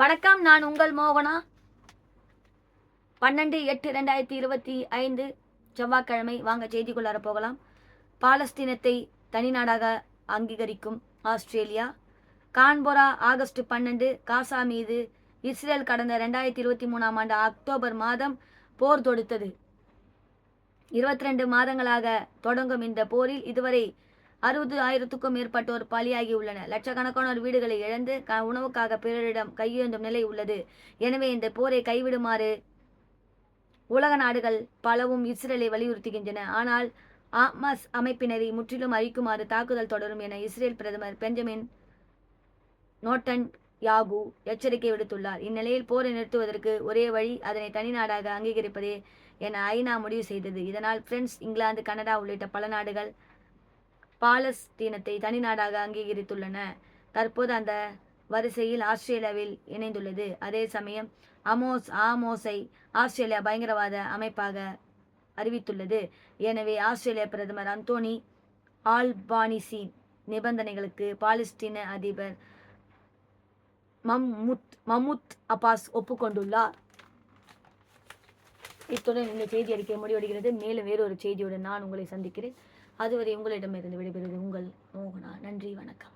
வணக்கம், நான் உங்கள் மோகனா. 12/8/2025 செவ்வாய்க்கிழமை. வாங்க செய்திக்குள்ளார போகலாம். பாலஸ்தீனத்தை தனிநாடாக அங்கீகரிக்கும் ஆஸ்திரேலியா. கான்போரா ஆகஸ்ட் 12. காசா மீது இஸ்ரேல் கடந்த 2023 அக்டோபர் மாதம் போர் தொடுத்தது. 22 மாதங்களாக தொடங்கும் இந்த போரில் இதுவரை 60,000க்கும் மேற்பட்டோர் பலியாகியுள்ளனர். லட்சக்கணக்கானோர் வீடுகளை இழந்து உணவுக்காக பிறரிடம் கையேந்தும் நிலை உள்ளது. எனவே இந்த போரை கைவிடுமாறு உலக நாடுகள் பலவும் இஸ்ரேலை வலியுறுத்துகின்றன. ஆனால் ஹமாஸ் அமைப்பினரை முற்றிலும் அழிக்குமாறு தாக்குதல் தொடரும் என இஸ்ரேல் பிரதமர் பெஞ்சமின் நேதன்யாகு எச்சரிக்கை விடுத்துள்ளார். இந்நிலையில் போரை நிறுத்துவதற்கு ஒரே வழி அதனை தனிநாடாக அங்கீகரிப்பதே என ஐநா முடிவு செய்தது. இதனால் பிரான்ஸ், இங்கிலாந்து, கனடா உள்ளிட்ட பல நாடுகள் பாலஸ்தீனத்தை தனிநாடாக அங்கீகரித்துள்ளன. தற்போது அந்த வரிசையில் ஆஸ்திரேலியாவில் இணைந்துள்ளது. அதே சமயம் ஹமாஸை ஆஸ்திரேலியா பயங்கரவாத அமைப்பாக அறிவித்துள்ளது. எனவே ஆஸ்திரேலிய பிரதமர் அந்தோனி ஆல்பானிசின் நிபந்தனைகளுக்கு பாலஸ்தீன அதிபர் மஹ்மூத் அப்பாஸ் ஒப்புக்கொண்டுள்ளார். இத்துடன் இந்த செய்தி அறிக்கை முடிவடைகிறது. மேலும் வேறொரு செய்தியுடன் நான் உங்களை சந்திக்கிறேன். அதுவரை உங்களிடமிருந்து விடைபெறுவது உங்கள் மோகனா. நன்றி, வணக்கம்.